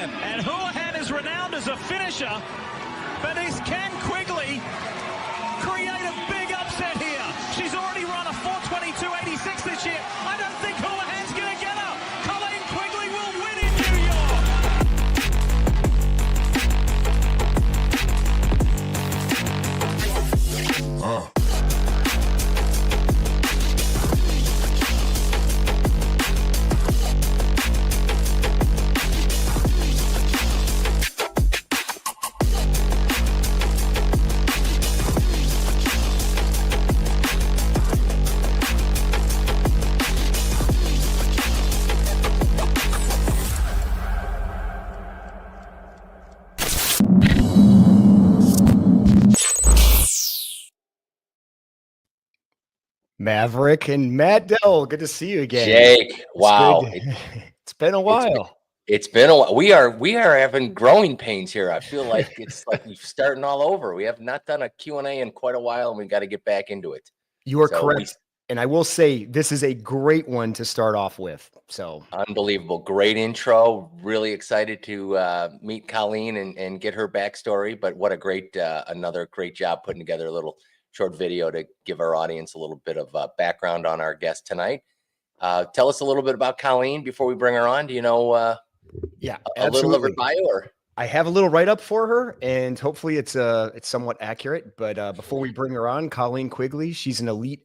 Houlihan. And Houlihan is renowned as a finisher, but is can Quigley create a big upset here? She's already run a 4:22.86 this year. I don't think Houlihan's going to get her. Colleen Quigley will win in New York. Maverick and Matt Dell, good to see you again. Jake, wow. It's been a while. It's been a while. We are having growing pains here. I feel like it's like we're starting all over. We have not done a Q&A in quite a while, and we got to get back into it. You are correct. And I will say this is a great one to start off with. So unbelievable. Great intro. Really excited to meet Colleen and get her backstory. But what a great, another great job putting together a little short video to give our audience a little bit of background on our guest tonight. Tell us a little bit about Colleen before we bring her on. Do you know a little of her bio? Or? I have a little write-up for her, and hopefully it's somewhat accurate. But before we bring her on, Colleen Quigley, she's an elite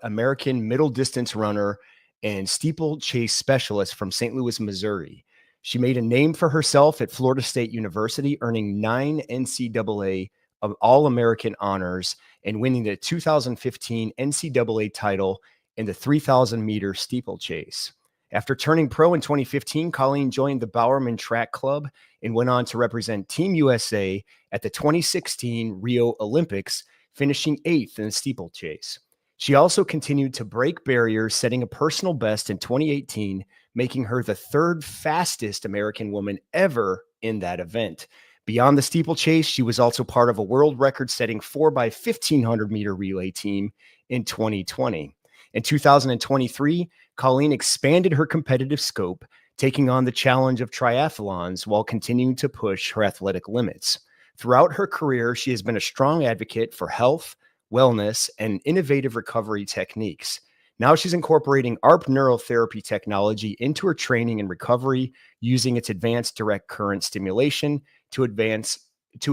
American middle distance runner and steeplechase specialist from St. Louis, Missouri. She made a name for herself at Florida State University, earning 9 NCAA All-American honors and winning the 2015 NCAA title in the 3,000-meter steeplechase. After turning pro in 2015, Colleen joined the Bowerman Track Club and went on to represent Team USA at the 2016 Rio Olympics, finishing 8th in the steeplechase. She also continued to break barriers, setting a personal best in 2018, making her the 3rd fastest American woman ever in that event. Beyond the steeplechase, she was also part of a world record-setting 4x1500 meter relay team in 2020. In 2023, Colleen expanded her competitive scope, taking on the challenge of triathlons while continuing to push her athletic limits. Throughout her career, she has been a strong advocate for health, wellness, and innovative recovery techniques. Now she's incorporating ARP neurotherapy technology into her training and recovery, using its advanced direct current stimulation to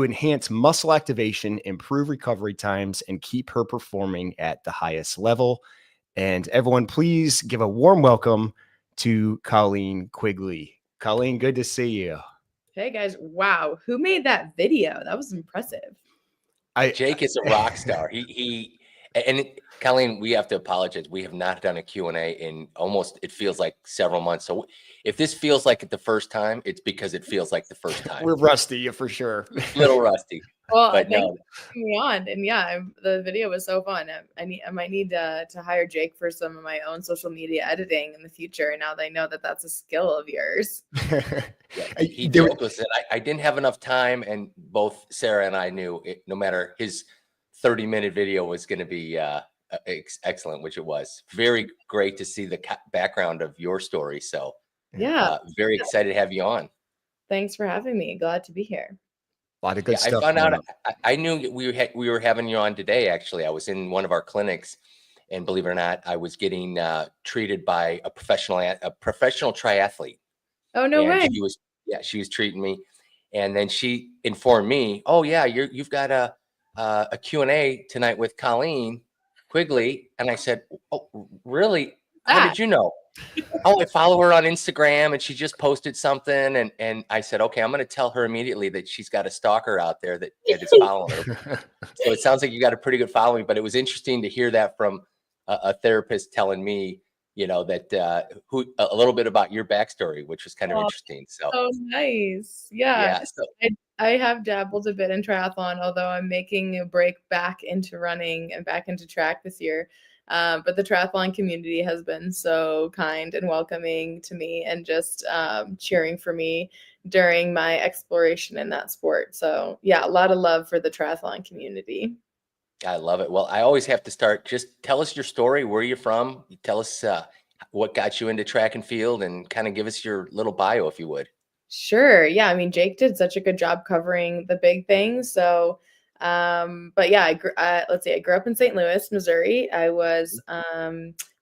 enhance muscle activation, improve recovery times, and keep her performing at the highest level. And everyone, please give a warm welcome to Colleen Quigley. Colleen, good to see you. Hey guys, wow, who made that video? That was impressive. Jake is a rock star. Colleen, we have to apologize. We have not done a Q&A in almost, it feels like several months. So if this feels like it the first time, it's because it feels like the first time. We're rusty for sure. A little rusty. Well, but no. Me on. And yeah, the video was so fun. I might need to hire Jake for some of my own social media editing in the future. Now that I know that that's a skill of yours. He joked with it. I didn't have enough time, and both Sarah and I knew no matter his 30-minute video was going to be excellent, which it was. Very great to see the background of your story. So yeah, very excited to have you on. Thanks for having me. Glad to be here. A lot of good stuff. I found out. I knew we were having you on today. Actually, I was in one of our clinics, and believe it or not, I was getting treated by a professional triathlete. Oh no way! She was treating me, and then she informed me, "Oh yeah, you've got a Q&A tonight with Colleen Quigley." And I said, "Oh really? How did you know?" "Oh, I follow her on Instagram and she just posted something." And I said, "Okay, I'm going to tell her immediately that she's got a stalker out there that is following her." So it sounds like you got a pretty good following, but it was interesting to hear that from a therapist telling me, that a little bit about your backstory, which was kind of interesting. So nice. Yeah. So, I have dabbled a bit in triathlon, although I'm making a break back into running and back into track this year. But the triathlon community has been so kind and welcoming to me and just cheering for me during my exploration in that sport. So yeah, a lot of love for the triathlon community. I love it. Well, I always have to start. Just tell us your story. Where are you from? Tell us what got you into track and field, and kind of give us your little bio, if you would. Sure. Yeah. I mean, Jake did such a good job covering the big things. So, but yeah, let's see, I grew up in St. Louis, Missouri. I was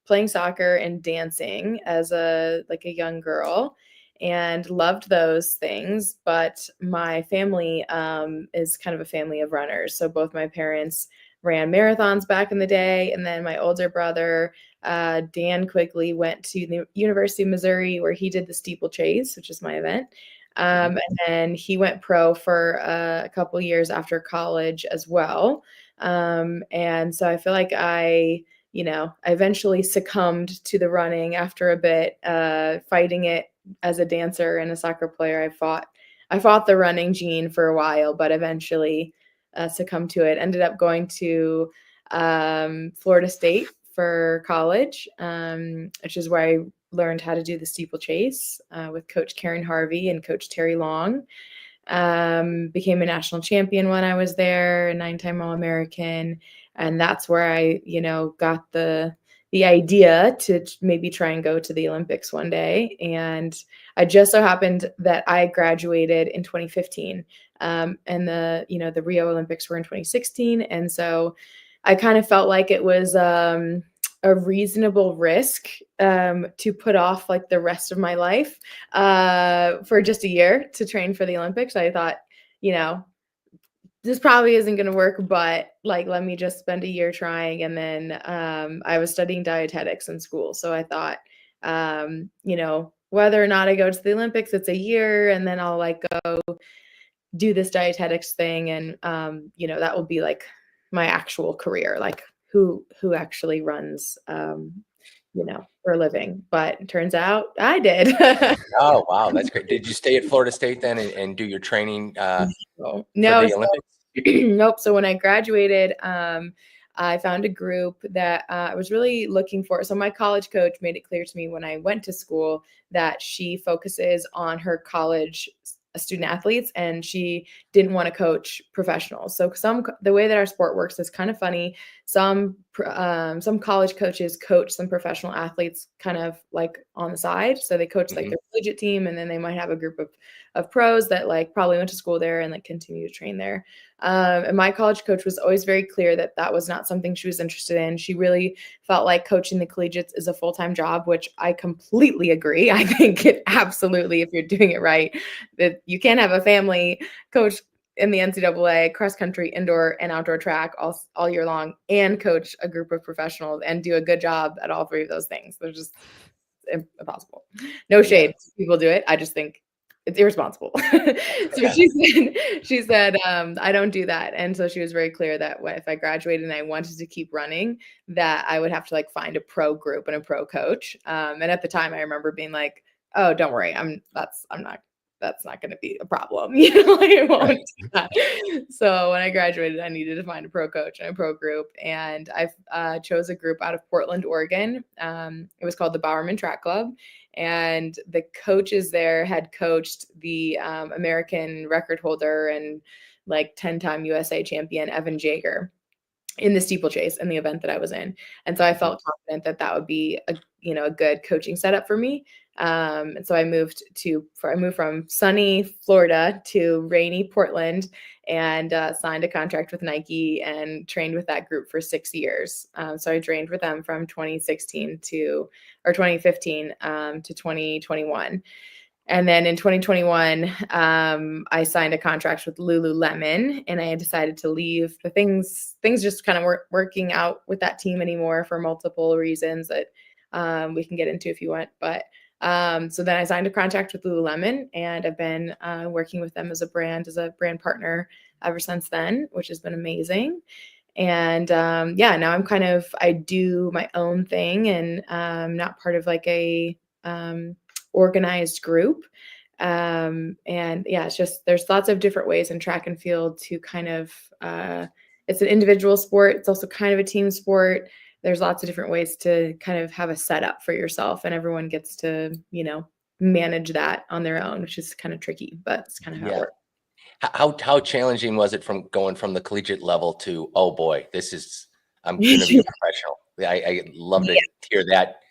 playing soccer and dancing as a young girl, and loved those things. But my family is kind of a family of runners. So both my parents ran marathons back in the day, and then my older brother, Dan Quigley, went to the University of Missouri, where he did the steeplechase, which is my event. And then he went pro for a couple years after college as well. And so I feel like I eventually succumbed to the running after a bit, fighting it as a dancer and a soccer player. I fought the running gene for a while, but eventually succumbed to it. Ended up going to Florida State for college, which is where I learned how to do the steeplechase with Coach Karen Harvey and Coach Terry Long. Became a national champion when I was there, a 9-time All-American. And that's where I, got the idea to maybe try and go to the Olympics one day. And I just so happened that I graduated in 2015. And the Rio Olympics were in 2016. And so I kind of felt like it was a reasonable risk to put off like the rest of my life for just a year to train for the Olympics. I thought, this probably isn't going to work, but like, let me just spend a year trying. And then I was studying dietetics in school. So I thought, whether or not I go to the Olympics, it's a year, and then I'll like go do this dietetics thing. And, that will be like my actual career, like who actually runs, for a living. But it turns out I did. Oh, wow. That's great. Did you stay at Florida State then and do your training for the Olympics? Nope. So when I graduated, I found a group that I was really looking for. So my college coach made it clear to me when I went to school that she focuses on her college student athletes, and she didn't want to coach professionals. So the way that our sport works is kind of funny. Some college coaches coach some professional athletes kind of like on the side. So they coach like their collegiate team, and then they might have a group of pros that like probably went to school there and like continue to train there. And my college coach was always very clear that that was not something she was interested in. She really felt like coaching the collegiates is a full-time job, which I completely agree. I think it absolutely, if you're doing it right, that you can't have a family coach in the NCAA, cross country, indoor and outdoor track all year long, and coach a group of professionals and do a good job at all three of those things. They're just impossible. No shade. People do it. I just think it's irresponsible. So she said, I don't do that. And so she was very clear that if I graduated and I wanted to keep running, that I would have to like find a pro group and a pro coach. And at the time I remember being like, oh, don't worry. That's not going to be a problem. I won't do that. So when I graduated, I needed to find a pro coach and a pro group. And I chose a group out of Portland, Oregon. It was called the Bowerman Track Club. And the coaches there had coached the American record holder and like 10-time USA champion, Evan Jaeger, in the steeplechase in the event that I was in. And so I felt confident that that would be a good coaching setup for me. And so I moved from sunny Florida to rainy Portland, and signed a contract with Nike and trained with that group for 6 years. So I trained with them from 2015 to 2021. And then in 2021, I signed a contract with Lululemon, and I had decided to leave. The things just kind of weren't working out with that team anymore for multiple reasons that we can get into if you want. But so then I signed a contract with Lululemon, and I've been working with them as a brand partner ever since then, which has been amazing. And now I do my own thing, and not part of like a organized group. It's just, there's lots of different ways in track and field to kind of, it's an individual sport. It's also kind of a team sport. There's lots of different ways to kind of have a setup for yourself, and everyone gets to, manage that on their own, which is kind of tricky, but it's kind of how it works. How challenging was it from going from the collegiate level to, oh boy, I'm going to be a professional? I love to hear that,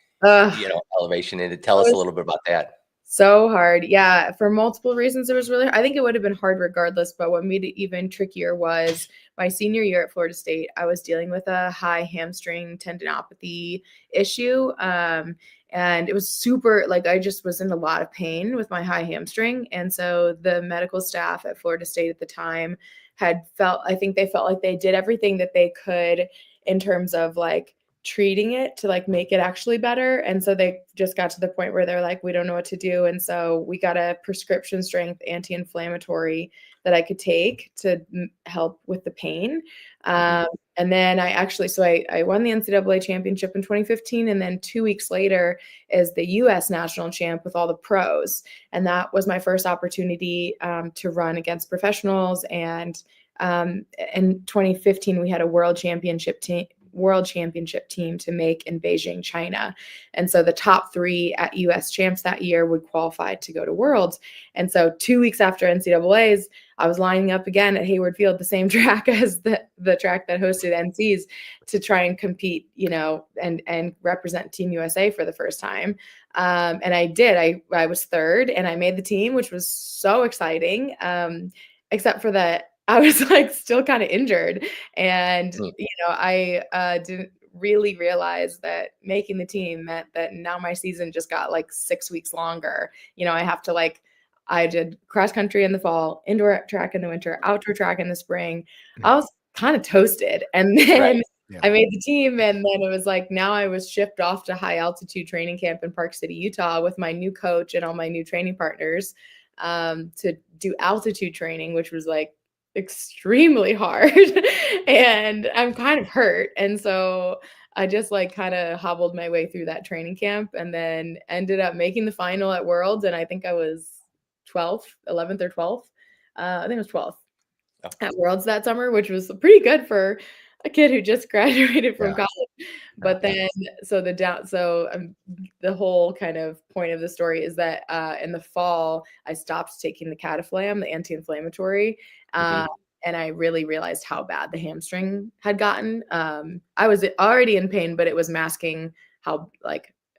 elevation, and to tell us a little bit about that. So hard. Yeah, for multiple reasons it was really, I think it would have been hard regardless, but what made it even trickier was my senior year at Florida State. I was dealing with a high hamstring tendinopathy issue. And it was super, like, I just was in a lot of pain with my high hamstring. And so the medical staff at Florida State at the time I think they felt like they did everything that they could in terms of like treating it to like make it actually better. And so they just got to the point where they're like, we don't know what to do. And so we got a prescription strength anti-inflammatory that I could take to help with the pain. And then I won the NCAA championship in 2015. And then 2 weeks later is the US national champ with all the pros. And that was my first opportunity to run against professionals. And in 2015, we had a world championship team to make in Beijing, China. And so the top 3 at US champs that year would qualify to go to worlds. And so 2 weeks after NCAA's, I was lining up again at Hayward Field, the same track as the track that hosted NC's, to try and compete, and represent Team USA for the first time. And I did. I was 3rd and I made the team, which was so exciting. Except for that I was like still kind of injured. And, I didn't really realize that making the team meant that now my season just got like 6 weeks longer. I did cross country in the fall, indoor track in the winter, outdoor track in the spring. I was kind of toasted. And then I made the team. And then it was like, now I was shipped off to high altitude training camp in Park City, Utah with my new coach and all my new training partners to do altitude training, which was like extremely hard. And I'm kind of hurt. And so I just like kind of hobbled my way through that training camp and then ended up making the final at Worlds. And I think I was 11th or 12th. I think it was 12th at Worlds that summer, which was pretty good for a kid who just graduated from college. But then, the whole kind of point of the story is that in the fall, I stopped taking the Cataflam, the anti-inflammatory, and I really realized how bad the hamstring had gotten. I was already in pain, but it was masking how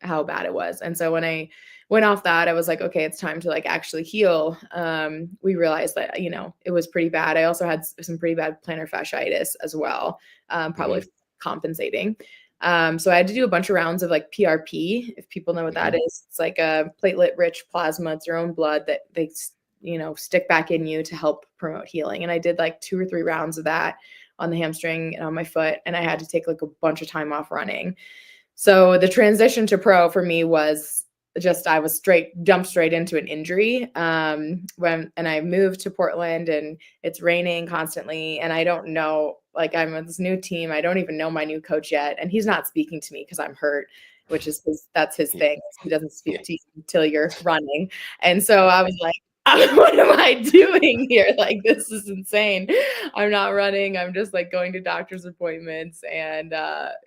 bad it was. And so when I went off that, I was like, okay, it's time to like actually heal. We realized that, it was pretty bad. I also had some pretty bad plantar fasciitis as well, probably compensating. So I had to do a bunch of rounds of like PRP, if people know what that is. It's like a platelet rich plasma. It's your own blood that they, stick back in you to help promote healing. And I did like 2 or 3 rounds of that on the hamstring and on my foot. And I had to take like a bunch of time off running. So the transition to pro for me was just, I was jumped straight into an injury. And I moved to Portland and it's raining constantly. And I don't know, like I'm with this new team. I don't even know my new coach yet. And he's not speaking to me because I'm hurt, which is that's his thing. He doesn't speak to you until you're running. And so I was like, what am I doing here? Like, this is insane. I'm not running. I'm just like going to doctor's appointments. And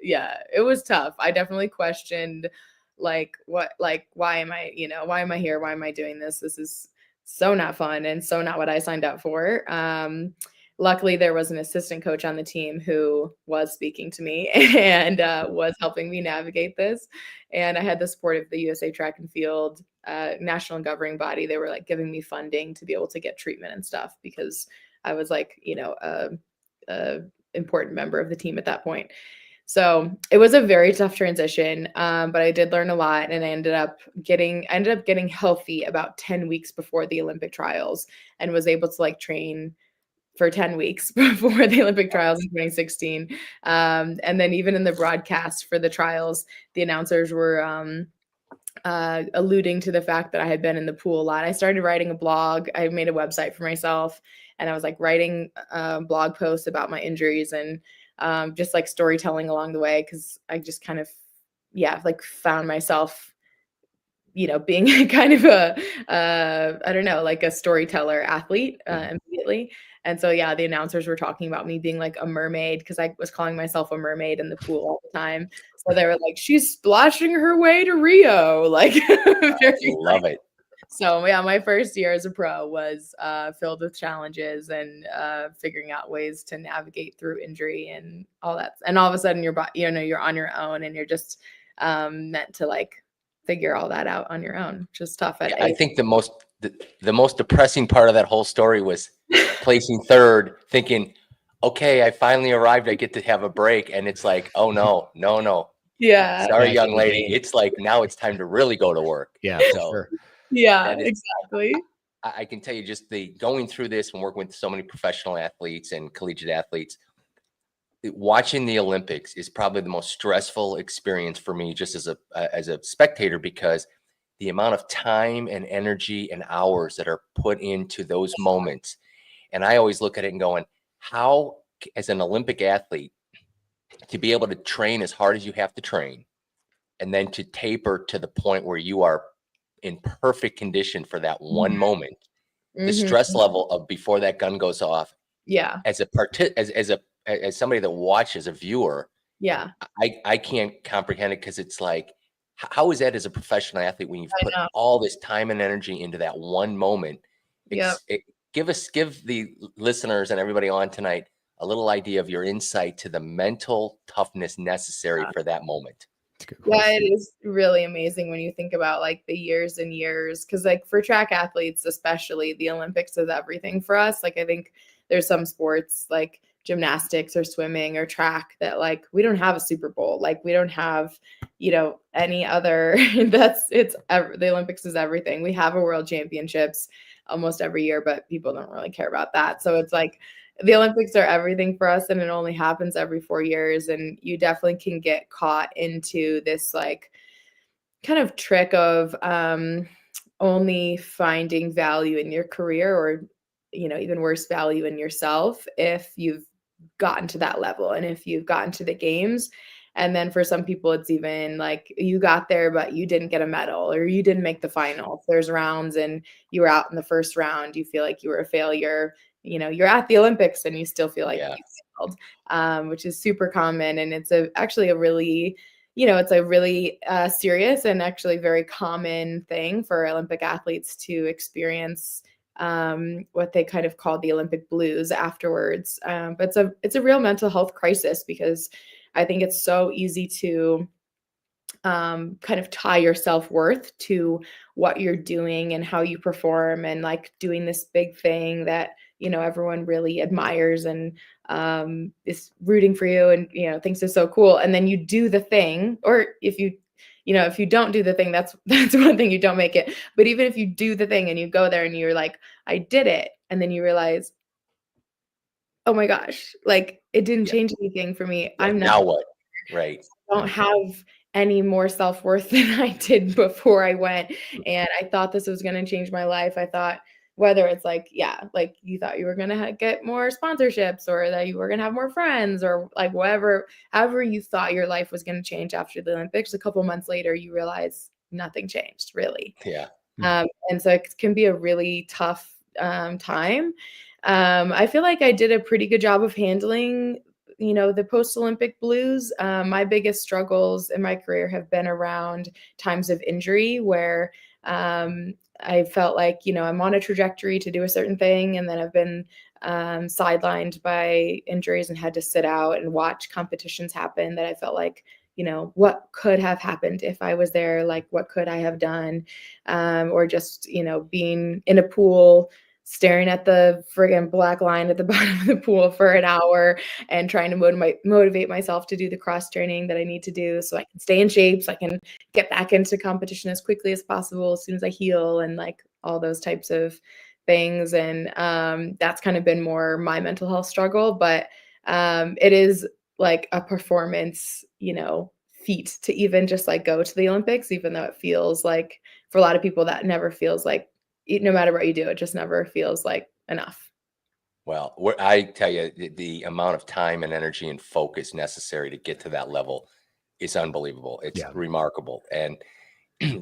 it was tough. I definitely questioned why am I here? Why am I doing this? This is so not fun and so not what I signed up for. Luckily, there was an assistant coach on the team who was speaking to me and was helping me navigate this. And I had the support of the USA Track and Field national governing body. They were like giving me funding to be able to get treatment and stuff because I was like, a important member of the team at that point. So it was a very tough transition, but I did learn a lot, and I ended up getting healthy about 10 weeks before the Olympic trials, and was able to like train for 10 weeks before the Olympic trials in 2016. And then even in the broadcast for the trials, the announcers were alluding to the fact that I had been in the pool a lot. I started writing a blog. I made a website for myself, and I was like writing blog posts about my injuries and just like storytelling along the way. Cause I just kind of, found myself, being kind of like a storyteller athlete immediately. And so, the announcers were talking about me being like a mermaid because I was calling myself a mermaid in the pool all the time. So they were like, she's splashing her way to Rio. Like, love it. So my first year as a pro was filled with challenges and figuring out ways to navigate through injury and all that. And all of a sudden you're on your own and you're just meant to like figure all that out on your own, which is tough at I think the most depressing part of that whole story was placing third, thinking, okay, I finally arrived. I get to have a break. And it's like, oh no. Yeah. Sorry, Back young in the lady. game. It's like, now it's time to really go to work. Yeah, for So sure. Yeah, that is, exactly. I can tell you, just the going through this and working with so many professional athletes and collegiate athletes, watching the Olympics is probably the most stressful experience for me, just as a spectator, because the amount of time and energy and hours that are put into those moments. And I always look at it and going, how, as an Olympic athlete, to be able to train as hard as you have to train, and then to taper to the point where you are in perfect condition for that one moment, the stress level of before that gun goes off, Yeah. as somebody that watches, a viewer, Yeah. I can't comprehend it, because it's like, how is that as a professional athlete when you've put know. all this time and energy into that one moment? Yep. Give the listeners and everybody on tonight a little idea of your insight to the mental toughness necessary for that moment. Yeah, it is really amazing when you think about like the years and years, because like for track athletes, especially, the Olympics is everything for us. Like I think there's some sports like gymnastics or swimming or track that like we don't have a Super Bowl, like we don't have, any other the Olympics is everything. We have a world championships almost every year, but people don't really care about that. So it's like the Olympics are everything for us, and it only happens every 4 years. And you definitely can get caught into this like kind of trick of only finding value in your career, or even worse, value in yourself, if you've gotten to that level and if you've gotten to the games. And then for some people, it's even like you got there, but you didn't get a medal, or you didn't make the final. If there's rounds and you were out in the first round, you feel like you were a failure. You're at the Olympics and you still feel like you failed, which is super common. And it's actually a really, it's a really serious and actually very common thing for Olympic athletes to experience, what they kind of call the Olympic blues afterwards. But it's a real mental health crisis, because I think it's so easy to kind of tie your self-worth to what you're doing and how you perform, and like doing this big thing that everyone really admires and is rooting for you and thinks is so cool. And then you do the thing, or if you don't do the thing, that's one thing, you don't make it. But even if you do the thing and you go there and you're like, I did it, and then you realize, oh my gosh, like it didn't change anything for me. Yeah, I'm not. now what? Right. I don't have any more self-worth than I did before I went. And I thought this was going to change my life. I thought, whether it's like, like you thought you were going to get more sponsorships, or that you were going to have more friends, or like however you thought your life was going to change after the Olympics, a couple months later, you realize nothing changed really. Yeah. And so it can be a really tough time. I feel like I did a pretty good job of handling the post-Olympic blues. My biggest struggles in my career have been around times of injury, where I felt like, I'm on a trajectory to do a certain thing, and then I've been sidelined by injuries and had to sit out and watch competitions happen that I felt like, what could have happened if I was there? Like, what could I have done? Or just, being in a pool, staring at the friggin' black line at the bottom of the pool for an hour and trying to motivate myself to do the cross training that I need to do so I can stay in shape, so I can get back into competition as quickly as possible as soon as I heal, and like all those types of things. And that's kind of been more my mental health struggle. But it is like a performance, feat to even just like go to the Olympics, even though it feels like, for a lot of people, that never feels like, no matter what you do, it just never feels like enough. Well, I tell you, the amount of time and energy and focus necessary to get to that level is unbelievable. It's remarkable. And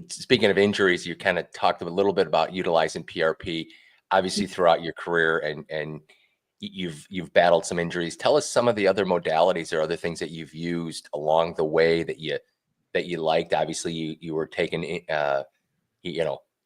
speaking of injuries, you kind of talked a little bit about utilizing PRP, obviously throughout your career, and you've battled some injuries. Tell us some of the other modalities or other things that you've used along the way that you liked. Obviously, you were taking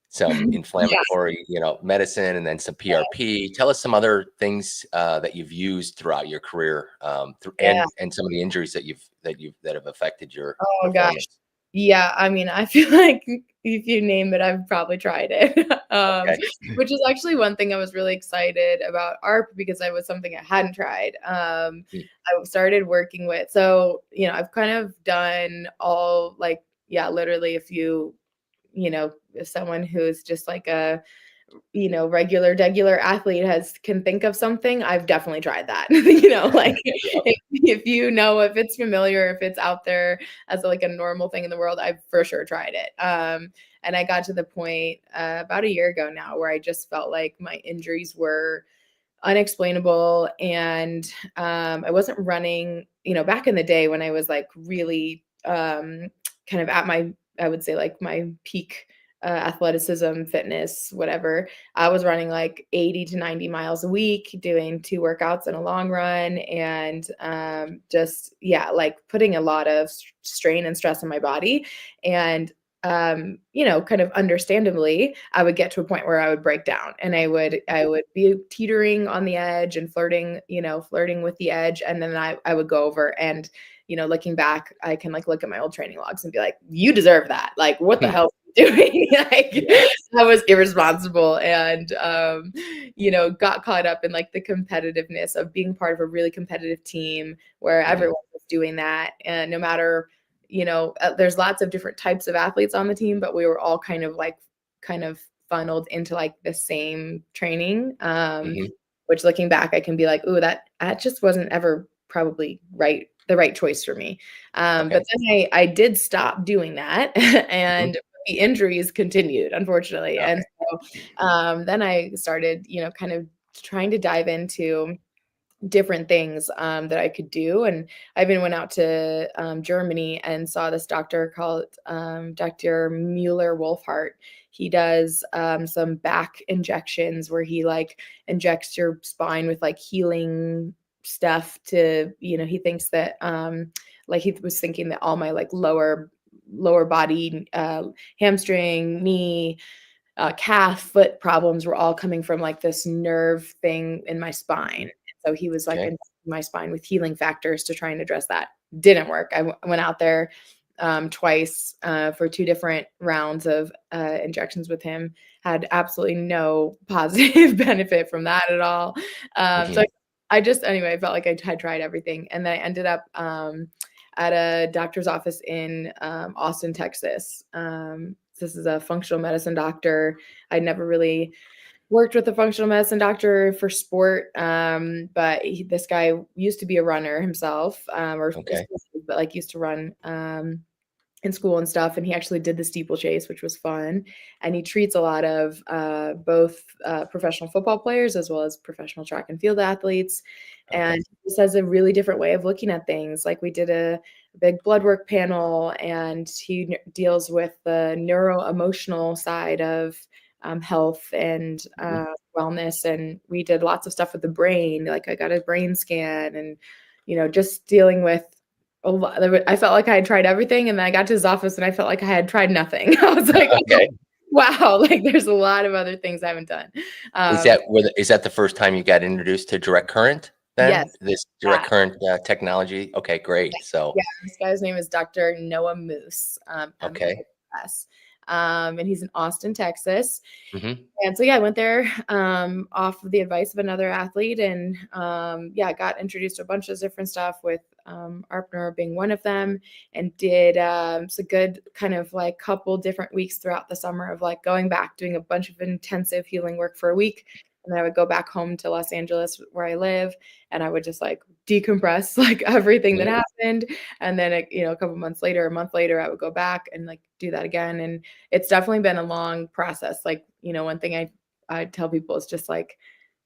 some inflammatory medicine, and then some PRP. Tell us some other things that you've used throughout your career, and some of the injuries that have affected your performance. Yeah, I mean, I feel like if you name it, I've probably tried it. Okay. Which is actually one thing I was really excited about ARP because I was something I hadn't tried. Mm. I started working with, so, I've kind of done all like, yeah, literally if someone who's just like a regular athlete can think of something, I've definitely tried that. Like Yep. if it's familiar, if it's out there as like a normal thing in the world, I've for sure tried it. And I got to the point about a year ago now where I just felt like my injuries were unexplainable, and I wasn't running. Back in the day when I was like really kind of at my, I would say like my peak athleticism, fitness, whatever. I was running like 80 to 90 miles a week, doing 2 workouts and a long run, and just like putting a lot of strain and stress on my body. And kind of understandably, I would get to a point where I would break down, and I would be teetering on the edge and flirting with the edge. And then I would go over and, looking back, I can like look at my old training logs and be like, you deserve that. Like, what the hell are you doing? Like, Yeah. I was irresponsible, and, got caught up in like the competitiveness of being part of a really competitive team where everyone was doing that. And no matter, there's lots of different types of athletes on the team, but we were all kind of funneled into like the same training. Mhm. Which looking back, I can be like, ooh, that just wasn't ever probably the right choice for me. Okay. But then I did stop doing that, Mhm. and the injuries continued, unfortunately. Okay. And so then I started, kind of trying to dive into different things that I could do. And I even went out to Germany and saw this doctor called Dr. Mueller Wolfhart. He does some back injections where he like injects your spine with like healing stuff to, he thinks that like he was thinking that all my like lower body, hamstring, knee, calf, foot problems were all coming from like this nerve thing in my spine. So he was like Okay. injecting my spine with healing factors to try and address that. Didn't work. I went out there twice for 2 different rounds of injections with him. Had absolutely no positive benefit from that at all. So Mhm. I just, anyway, I felt like I had tried everything. And then I ended up at a doctor's office in Austin, Texas. This is a functional medicine doctor. I'd never really worked with a functional medicine doctor for sport, but this guy used to be a runner himself, Okay. but like used to run in school and stuff. And he actually did the steeplechase, which was fun. And he treats a lot of both professional football players as well as professional track and field athletes. And Okay. he just has a really different way of looking at things. Like we did a big blood work panel, and he deals with the neuro-emotional side of health and Mhm. wellness. And we did lots of stuff with the brain. Like I got a brain scan, and, just dealing with a lot. I felt like I had tried everything, and then I got to his office and I felt like I had tried nothing. I was like, Okay. wow, like there's a lot of other things I haven't done. Is Um, that the first time you got introduced to direct current then? yes, This direct that, current technology? Okay, great. So, yeah, this guy's name is Dr. Noah Moose, okay. M-O-S. And he's in Austin, Texas. Mhm. And so, yeah, I went there off of the advice of another athlete, and yeah, got introduced to a bunch of different stuff with ARP being one of them, and did it's a good kind of like couple different weeks throughout the summer of like going back, doing a bunch of intensive healing work for a week. And then I would go back home to Los Angeles where I live, and I would just like decompress like everything that Mhm. happened. And then, a couple months later, a month later, I would go back and like do that again. And it's definitely been a long process. Like, one thing I tell people is just like,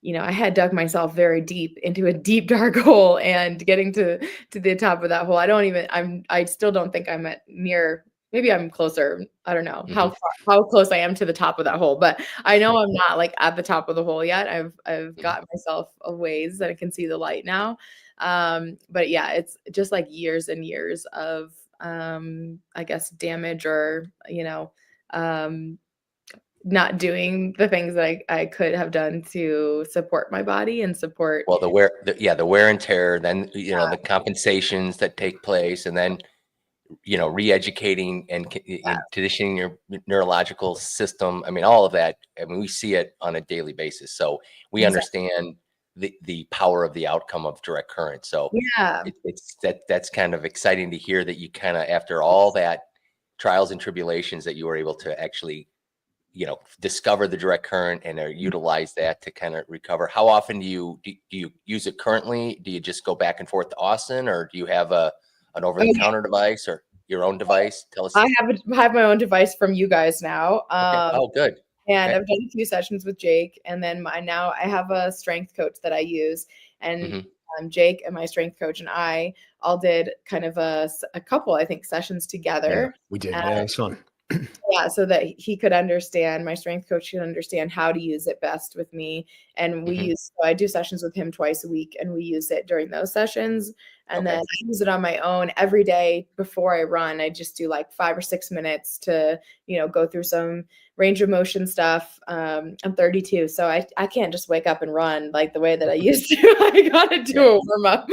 I had dug myself very deep into a deep dark hole, and getting to the top of that hole. I still don't think I'm at near, maybe I'm closer. I don't know Mhm. how close I am to the top of that hole, but I know I'm not like at the top of the hole yet. I've Mhm. got myself a ways that I can see the light now. But yeah, it's just like years and years of I guess damage, or, um not doing the things that I could have done to support my body and support. Well, the wear and tear, then, the compensations that take place, and then re-educating and conditioning your neurological system. I mean, all of that. I mean, we see it on a daily basis. So we understand the power of the outcome of direct current. So Yeah. that's kind of exciting to hear that you kind of, after all that trials and tribulations, that you were able to actually, discover the direct current and utilize that to kind of recover. How often do you use it currently? Do you just go back and forth to Austin, or do you have an over-the-counter device or your own device? Tell us. I have my own device from you guys now. Okay. Oh, good. And Okay. I've done a few sessions with Jake, and then now I have a strength coach that I use, and Jake and my strength coach and I all did kind of a couple, I think, sessions together. Yeah, we did. Yeah, it was fun. Yeah, so that he could understand, my strength coach could understand how to use it best with me. And I do sessions with him twice a week, and we use it during those sessions. And then I use it on my own every day before I run. I just do like 5 or 6 minutes to, go through some range of motion stuff. I'm 32, so I can't just wake up and run like the way that I used to. I gotta do a warm up.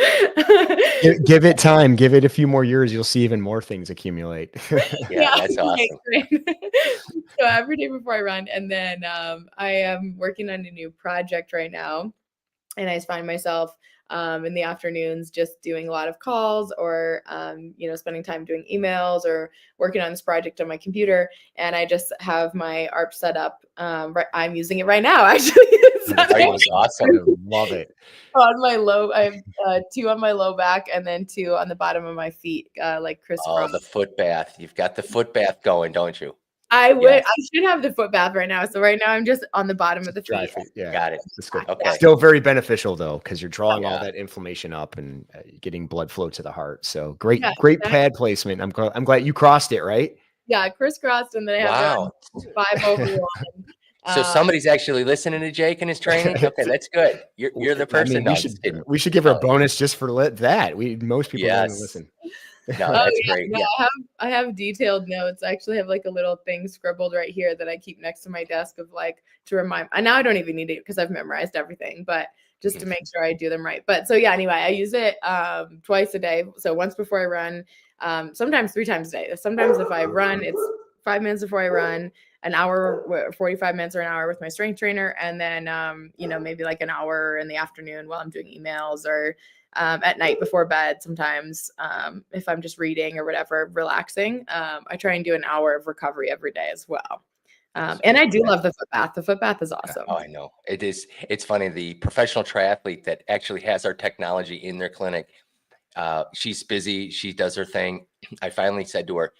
Give it time. Give it a few more years. You'll see even more things accumulate. Yeah, that's awesome. So every day before I run, and then I am working on a new project right now, and I find myself in the afternoons just doing a lot of calls, or spending time doing emails or working on this project on my computer. And I just have my ARP set up. I'm using it right now, actually. That's awesome. I love it. On my low, I have 2 on my low back, and then 2 on the bottom of my feet, like crisscross. Oh, the foot bath. You've got the foot bath going, don't you? I should have the foot bath right now. So right now I'm just on the bottom of the feet. Yeah, got it. That's good. Okay. Still very beneficial though, because you're drawing all that inflammation up and getting blood flow to the heart. So great pad placement. I'm glad you crossed it, right? Yeah, crisscrossed, and then I have 5 over 1. So somebody's actually listening to Jake and his training. Okay, that's good. You're the person. We should give her a bonus just for that. Most people don't even listen. No, that's great. No, yeah. I have detailed notes. I actually have like a little thing scribbled right here that I keep next to my desk of like to remind. And now I don't even need it because I've memorized everything, but just to make sure I do them right. But so yeah, anyway, I use it twice a day. So once before I run, sometimes 3 times a day. Sometimes if I run, it's 5 minutes before I run, an hour, 45 minutes or an hour with my strength trainer, and then maybe like an hour in the afternoon while I'm doing emails, or at night before bed. Sometimes if I'm just reading or whatever, relaxing, I try and do an hour of recovery every day as well. And I do love the foot bath. The foot bath is awesome. Oh, I know. It is. It's funny. The professional triathlete that actually has our technology in their clinic, she's busy. She does her thing. I finally said to her,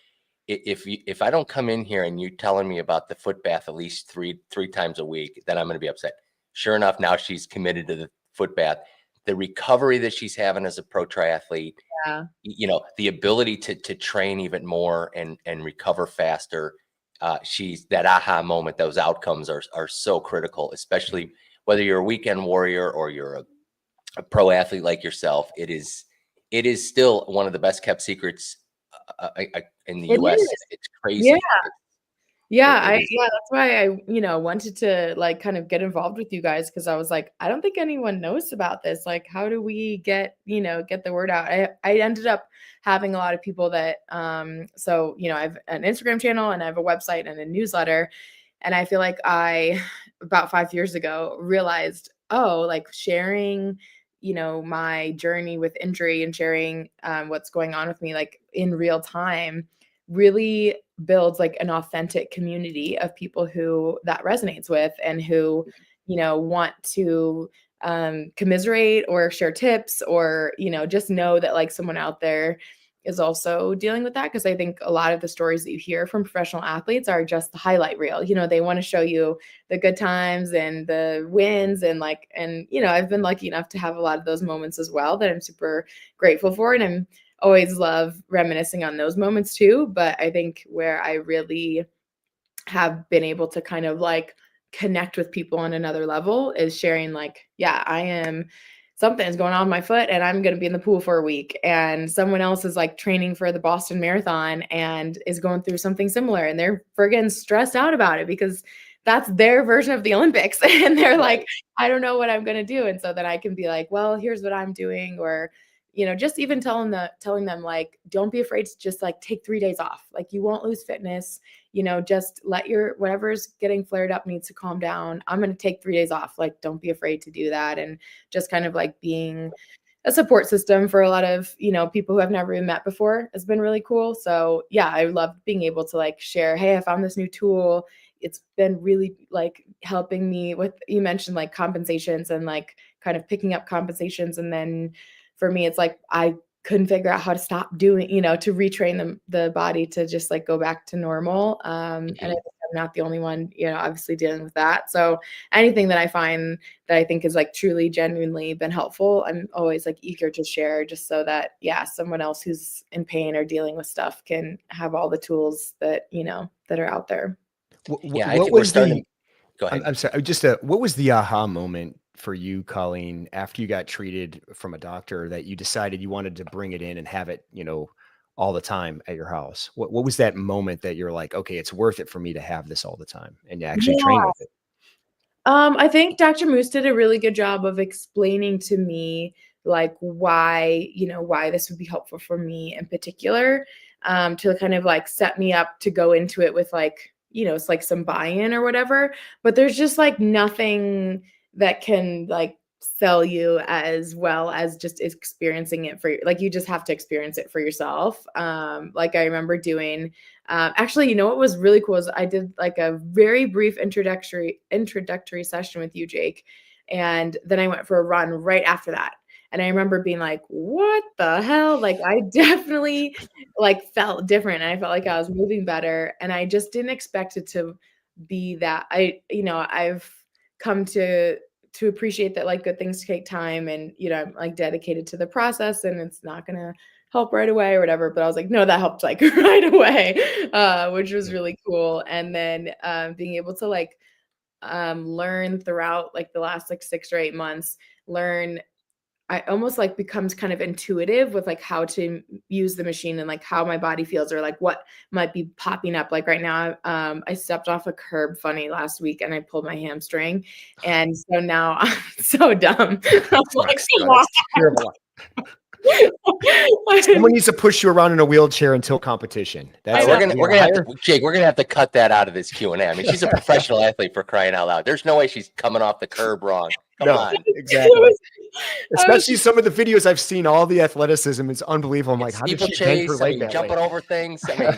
if I don't come in here and you telling me about the foot bath at least three times a week, then I'm going to be upset. Sure enough, now she's committed to the foot bath. The recovery that she's having as a pro triathlete, the ability to train even more and recover faster. She's that aha moment. Those outcomes are so critical, especially whether you're a weekend warrior or you're a pro athlete like yourself. It is still one of the best kept secrets in the US. It's crazy. That's why I wanted to like kind of get involved with you guys, because I was like, I don't think anyone knows about this. Like, how do we get the word out? I ended up having a lot of people that I have an Instagram channel, and I have a website and a newsletter, and I feel like I about 5 years ago realized, like sharing my journey with injury and sharing what's going on with me like in real time really builds like an authentic community of people who that resonates with, and who want to commiserate or share tips, or just know that like someone out there is also dealing with that. Because I think a lot of the stories that you hear from professional athletes are just the highlight reel. They want to show you the good times and the wins, and I've been lucky enough to have a lot of those moments as well that I'm super grateful for, and I'm always love reminiscing on those moments too. But I think where I really have been able to kind of like connect with people on another level is sharing like, something's going on with my foot and I'm going to be in the pool for a week, and someone else is like training for the Boston Marathon and is going through something similar, and they're friggin' stressed out about it because that's their version of the Olympics. And they're like, I don't know what I'm going to do. And so then I can be like, well, here's what I'm doing, or just even telling them like, don't be afraid to just like take 3 days off. Like you won't lose fitness, just let whatever's getting flared up needs to calm down. I'm going to take 3 days off. Like, don't be afraid to do that. And just kind of like being a support system for a lot of, people who have never even met before has been really cool. So yeah, I love being able to like share, hey, I found this new tool. It's been really like helping me with, you mentioned like compensations and like kind of picking up compensations. And then for me, it's like, I couldn't figure out how to stop doing, to retrain the body to just like go back to normal. And I think I'm not the only one, obviously dealing with that. So anything that I find that I think is like truly genuinely been helpful, I'm always like eager to share, just so that, someone else who's in pain or dealing with stuff can have all the tools that, that are out there. Yeah, I think we're starting. Go ahead. I'm sorry. What was the aha moment for you, Colleen, after you got treated from a doctor that you decided you wanted to bring it in and have it, all the time at your house? What was that moment that you're like, okay, it's worth it for me to have this all the time and actually train with it? I think Dr. Moose did a really good job of explaining to me like why this would be helpful for me in particular, to kind of like set me up to go into it with like, it's like some buy-in or whatever, but there's just like nothing that can like sell you as well as just experiencing it like you just have to experience it for yourself. Like I remember doing, actually, what was really cool is I did like a very brief introductory session with you, Jake. And then I went for a run right after that. And I remember being like, what the hell? Like I definitely like felt different. And I felt like I was moving better. And I just didn't expect it to be that. I've come to appreciate that like good things take time, and, I'm like dedicated to the process, and it's not going to help right away or whatever. But I was like, no, that helped like right away, which was really cool. And then being able to like learn throughout like the last like 6 or 8 months, I almost like becomes kind of intuitive with like how to use the machine and like how my body feels or like what might be popping up. Like right now, I stepped off a curb funny last week and I pulled my hamstring. And so now I'm so dumb. I'm like, terrible. Someone needs to push you around in a wheelchair until competition. We're gonna have to, Jake. We're gonna have to cut that out of this Q&A. I mean, she's a professional athlete, for crying out loud. There's no way she's coming off the curb wrong. Come on, exactly. Especially some of the videos I've seen, all the athleticism is unbelievable. I'm like, how did she bend her leg that jumping way? over things? I mean,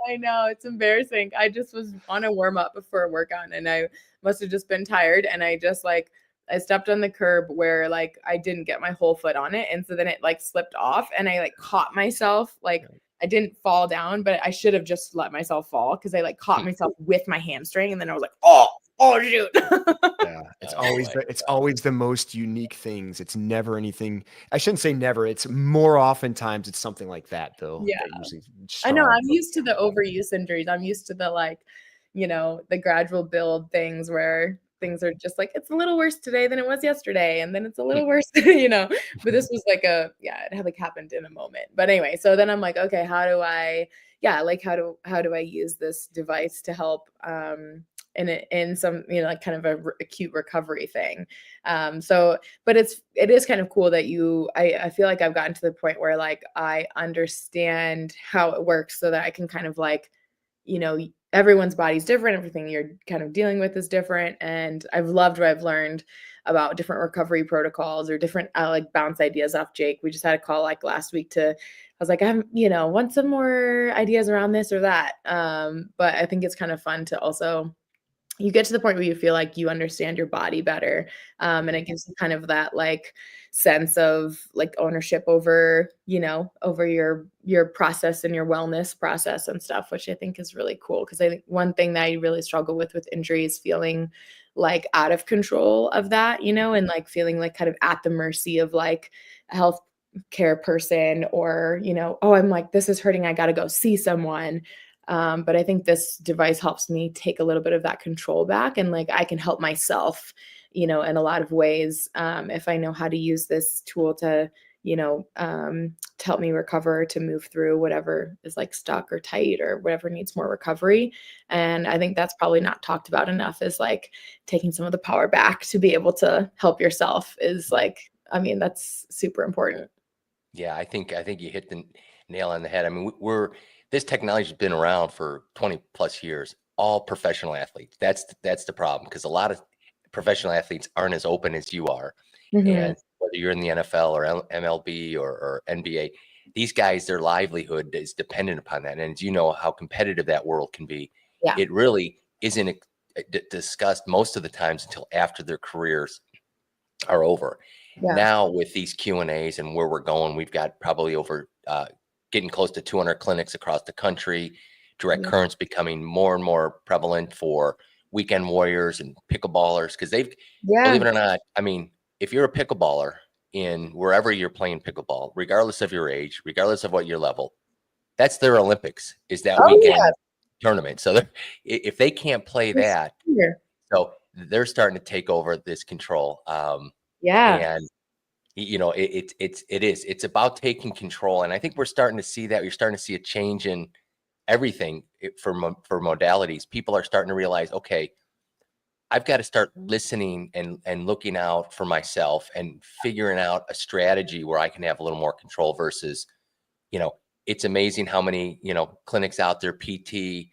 I know it's embarrassing. I just was on a warm up before a workout, and I must have just been tired, and I just like. I stepped on the curb where like I didn't get my whole foot on it. And so then it like slipped off and I like caught myself. Like I didn't fall down, but I should have just let myself fall because I like caught myself with my hamstring. And then I was like, oh shoot. Yeah, it's always the most unique things. It's never anything. I shouldn't say never. It's more oftentimes it's something like that though. Yeah. I know I'm used to the overuse injuries. I'm used to the like, the gradual build things where things are just like, it's a little worse today than it was yesterday. And then it's a little worse, but this was like it had like happened in a moment. But anyway, so then I'm like, okay, how do I use this device to help, in some, like kind of a acute recovery thing. But it is kind of cool that I feel like I've gotten to the point where like, I understand how it works so that I can kind of like, everyone's body's different. Everything you're kind of dealing with is different. And I've loved what I've learned about different recovery protocols or different, like bounce ideas off Jake. We just had a call like last week I was like, want some more ideas around this or that. But I think it's kind of fun to also, you get to the point where you feel like you understand your body better. And it gives you kind of that like sense of like ownership over, over your process and your wellness process and stuff, which I think is really cool. Cause I think one thing that I really struggle with injury is feeling like out of control of that, and like feeling like kind of at the mercy of like a health care person or, oh, I'm like, this is hurting. I got to go see someone. But I think this device helps me take a little bit of that control back, and like I can help myself, in a lot of ways, if I know how to use this tool to, to help me recover, to move through whatever is like stuck or tight or whatever needs more recovery. And I think that's probably not talked about enough, is like taking some of the power back to be able to help yourself is like, I mean, that's super important. Yeah, I think you hit the nail on the head. I mean, this technology has been around for 20 plus years. All professional athletes. That's the problem, because a lot of professional athletes aren't as open as you are. Mhm. And whether you're in the NFL or MLB or NBA, these guys, their livelihood is dependent upon that. And as you know how competitive that world can be, Yeah. it really isn't discussed most of the times until after their careers are over. Yeah. Now with these Q&As and where we're going, we've got probably over getting close to 200 clinics across the country. Direct Yeah. current's becoming more and more prevalent for weekend warriors and pickleballers, because believe Yeah. it or not, I mean, if you're a pickleballer in wherever you're playing pickleball, regardless of your age, regardless of what your level, that's their Olympics, is that Oh, yeah. weekend tournament. So if they can't play For that, sure. so they're starting to take over this control. Yeah. And it's about taking control. And I think we're starting to see that. You're starting to see a change in everything for modalities. People are starting to realize, okay, I've got to start listening and looking out for myself and figuring out a strategy where I can have a little more control versus, it's amazing how many, clinics out there, PT,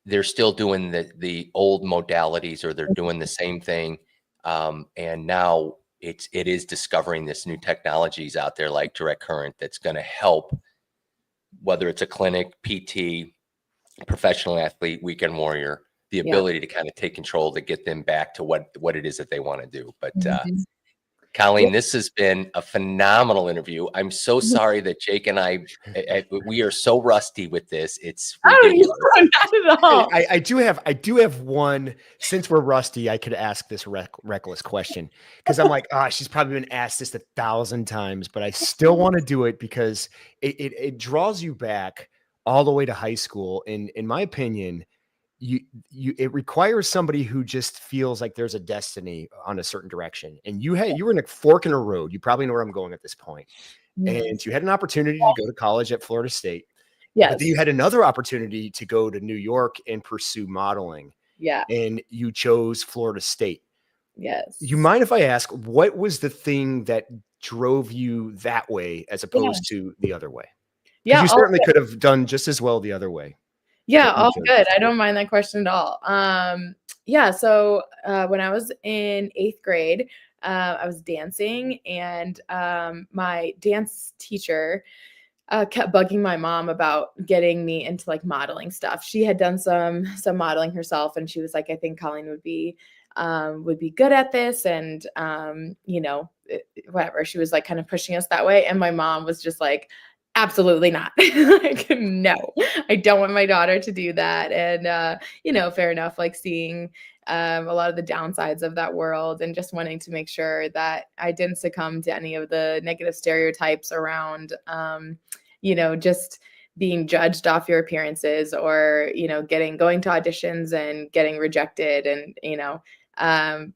they're still doing the old modalities, or they're doing the same thing. And now it is discovering this new technologies out there like direct current that's going to help, whether it's a clinic, PT, professional athlete, weekend warrior, the Yeah. ability to kind of take control to get them back to what it is that they want to do. But Mhm. Colleen, this has been a phenomenal interview. I'm so sorry that Jake and we are so rusty with this. It's Oh, ridiculous. not at all. I do have one. Since we're rusty, I could ask this reckless question, because I'm like, she's probably been asked this 1,000 times, but I still want to do it because it draws you back all the way to high school. And in my opinion, it requires somebody who just feels like there's a destiny on a certain direction. And you were in a fork in a road. You probably know where I'm going at this point. And you had an opportunity to go to college at Florida State. But then Yes. you had another opportunity to go to New York and pursue modeling, Yeah. and you chose Florida State. Yes. You mind if I ask, what was the thing that drove you that way as opposed to the other way? Because Yeah. you certainly could have done just as well the other way. Yeah, But you all chose good. this I way. don't mind that question at all. Yeah, so when I was in 8th grade, I was dancing, and my dance teacher kept bugging my mom about getting me into like modeling stuff. She had done some modeling herself, and she was like, "I think Colleen would be good at this," and whatever. She was like kind of pushing us that way, and my mom was just like, absolutely not. Like, no, I don't want my daughter to do that. And fair enough, like seeing a lot of the downsides of that world, and just wanting to make sure that I didn't succumb to any of the negative stereotypes around just being judged off your appearances, or going to auditions and getting rejected. And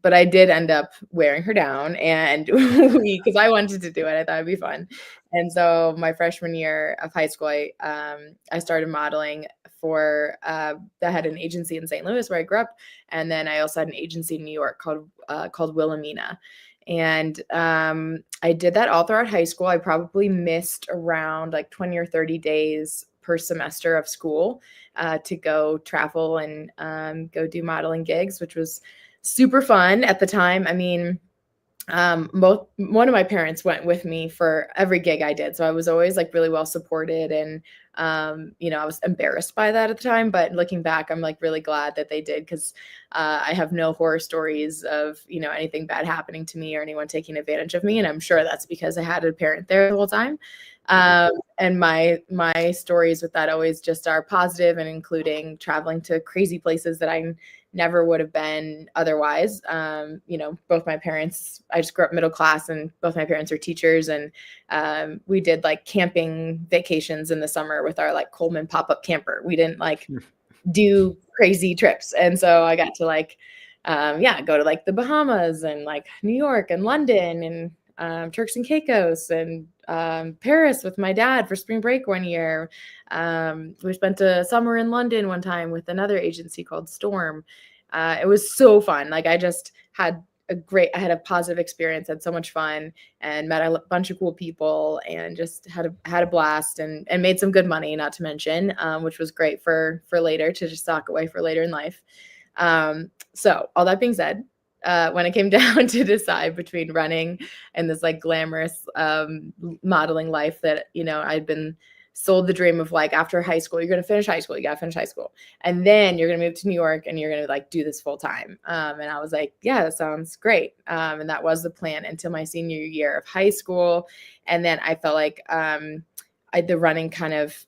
but I did end up wearing her down, and because I wanted to do it, I thought it'd be fun. And so my freshman year of high school, I started modeling for I had an agency in St. Louis where I grew up, and then I also had an agency in New York called Wilhelmina. And I did that all throughout high school. I probably missed around like 20 or 30 days per semester of school to go travel and go do modeling gigs, which was super fun at the time. I mean, one of my parents went with me for every gig I did. So I was always like really well supported. And, I was embarrassed by that at the time, but looking back, I'm like really glad that they did. Cause, I have no horror stories of, anything bad happening to me or anyone taking advantage of me. And I'm sure that's because I had a parent there the whole time. And my stories with that always just are positive, and including traveling to crazy places that I never would have been otherwise. Both my parents, I just grew up middle class, and both my parents are teachers. And we did like camping vacations in the summer with our like Coleman pop-up camper. We didn't like do crazy trips. And so I got to like, go to like the Bahamas and like New York and London and Turks and Caicos and Paris with my dad for spring break one year. We spent a summer in London one time with another agency called Storm. It was so fun. Like I just had I had a positive experience, had so much fun, and met a bunch of cool people, and just had a blast, and made some good money, not to mention, which was great for later, to just sock away for later in life. So all that being said, when it came down to decide between running and this like glamorous modeling life that, you know, I'd been sold the dream of, like, after high school, you're going to finish high school, you got to finish high school, and then you're going to move to New York and you're going to like do this full time. And I was like, yeah, that sounds great. And that was the plan until my senior year of high school. And then I felt like the running kind of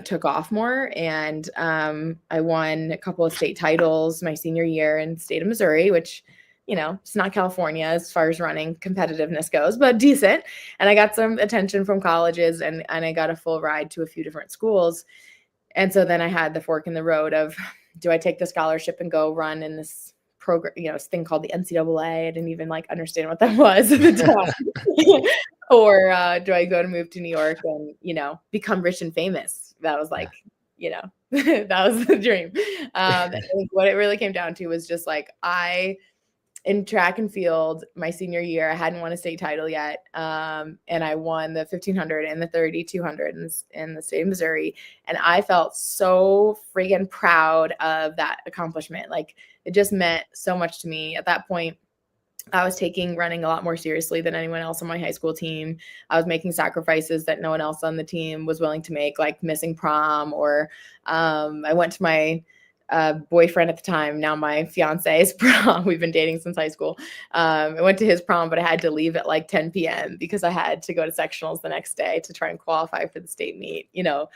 took off more. And I won a couple of state titles my senior year in the state of Missouri, which, you know, it's not California as far as running competitiveness goes, but decent. And I got some attention from colleges, and I got a full ride to a few different schools. And so then I had the fork in the road of, do I take the scholarship and go run in this program, you know, this thing called the NCAA? I didn't even like understand what that was at the time. Or do I go to move to New York and, you know, become rich and famous? That was like, you know, that was the dream. I think what it really came down to was just like, in track and field, my senior year, I hadn't won a state title yet. And I won the 1500 and the 3200 in the state of Missouri. And I felt so friggin' proud of that accomplishment. Like, it just meant so much to me. At that point, I was taking running a lot more seriously than anyone else on my high school team. I was making sacrifices that no one else on the team was willing to make, like missing prom, or I went to my boyfriend at the time, now my fiance's prom. We've been dating since high school. I went to his prom, but I had to leave at like 10 p.m. because I had to go to sectionals the next day to try and qualify for the state meet, you know,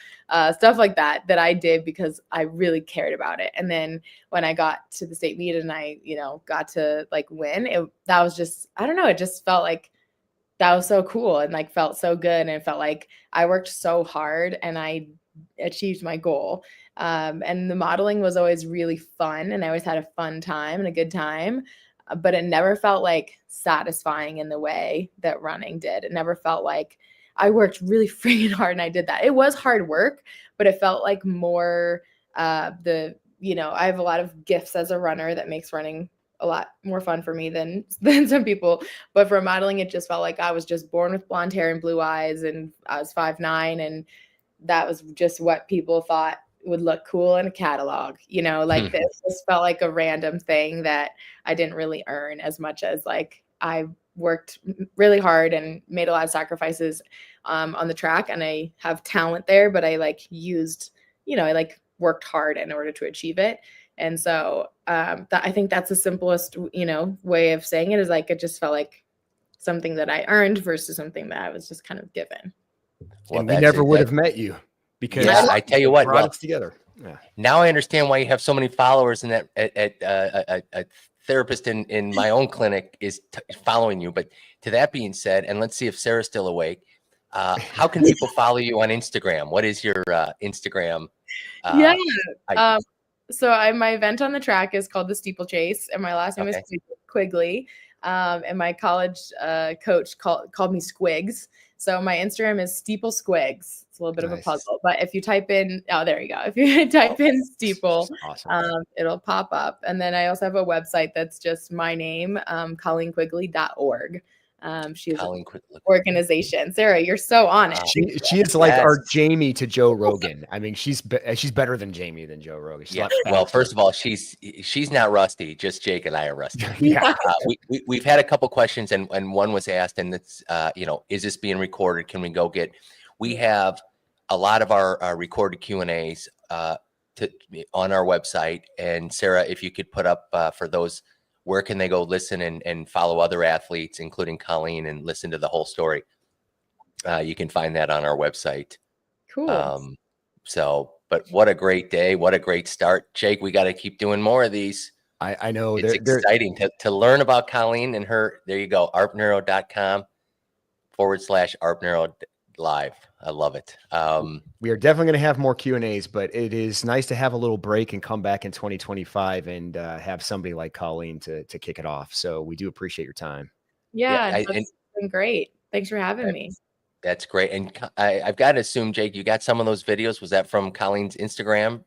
stuff like that I did because I really cared about it. And then when I got to the state meet and I, you know, got to like win, that was just, I don't know, it just felt like that was so cool and like felt so good. And it felt like I worked so hard and I achieved my goal. And the modeling was always really fun, and I always had a fun time and a good time, but it never felt like satisfying in the way that running did. It never felt like I worked really freaking hard and I did that. It was hard work, but it felt like more you know, I have a lot of gifts as a runner that makes running a lot more fun for me than some people. But for modeling, it just felt like I was just born with blonde hair and blue eyes, and I was 5'9", and that was just what people thought would look cool in a catalog, you know, like this just felt like a random thing that I didn't really earn as much as like I worked really hard and made a lot of sacrifices on the track, and I have talent there, but I like used, you know, I like worked hard in order to achieve it. And so I think that's the simplest, you know, way of saying it, is like, it just felt like something that I earned versus something that I was just kind of given. Well, and we never would have met you. Because I tell you what, brought us together. Yeah. Now I understand why you have so many followers, and that a therapist in my own clinic is following you. But to that being said, and let's see if Sarah's still awake. How can people follow you on Instagram? What is your Instagram? So my event on the track is called the steeplechase, and my last name is Quigley. And my college coach called me Squigs. So my Instagram is Steeple Squigs. It's a little bit of a puzzle, but if you type in, there you go. If you type in Steeple, awesome. It'll pop up. And then I also have a website that's just my name, ColleenQuigley.org. She's an organization. Sarah, you're so on it. She is like our Jamie to Joe Rogan. I mean, she's better than Jamie than Joe Rogan. Yeah. Well, first of all, she's not rusty. Just Jake and I are rusty. Yeah. We've had a couple questions, and one was asked, and it's you know, is this being recorded? Can we go get? We have a lot of our recorded Q&As on our website. And Sarah, if you could put up for those, where can they go listen and follow other athletes, including Colleen, and listen to the whole story? You can find that on our website. Cool. But what a great day. What a great start. Jake, we got to keep doing more of these. I know. It's exciting to learn about Colleen and her. There you go. arpneuro.com/arpneuro live. I love it. We are definitely going to have more Q&As, but it is nice to have a little break and come back in 2025 and have somebody like Colleen to kick it off. So we do appreciate your time. Yeah, it's been great. Thanks for having me. That's great. And I've got to assume, Jake, you got some of those videos. Was that from Colleen's Instagram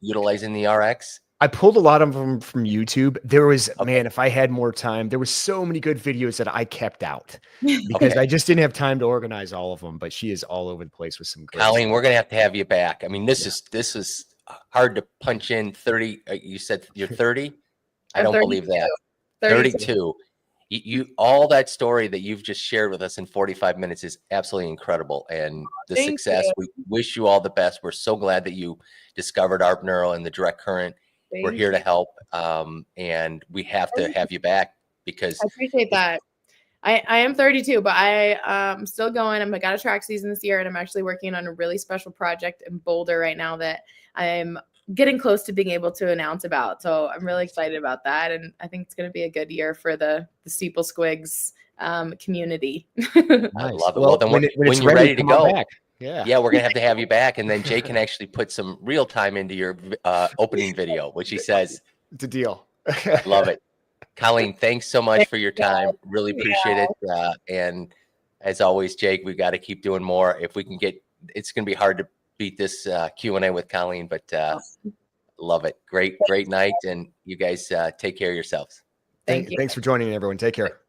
utilizing the RX? I pulled a lot of them from YouTube. There was, Okay. man, if I had more time, there was so many good videos that I kept out because Okay. I just didn't have time to organize all of them. But she is all over the place with some great Colleen, stuff. we're gonna have to have you back. I mean, this is hard to punch in 30. You said you're 30. I I'm don't 32. believe that. 32. 32. You all that story that you've just shared with us in 45 minutes is absolutely incredible, and the Thank success. you. We wish you all the best. We're so glad that you discovered ARP Neuro and the direct current. We're Thank here to you. help, and we have to have you back because I appreciate that. I am 32, but I'm still going. I got a track season this year, and I'm actually working on a really special project in Boulder right now that I'm getting close to being able to announce about. So I'm really excited about that, and I think it's going to be a good year for the Steeple Squigs community. I Nice. love it. Well, then when when it's you're ready to come on go, back. Yeah. yeah, we're gonna have you back, and then Jay can actually put some real time into your opening video, which he says, It's a deal. love it. Colleen, thanks so much Thank for your you, guys. time. Really appreciate it. And as always, Jake, we got to keep doing more. If we can get, it's going to be hard to beat this Q&A with Colleen, but love it. Great night. And you guys take care of yourselves. Thank you. Thanks for joining, everyone. Take care.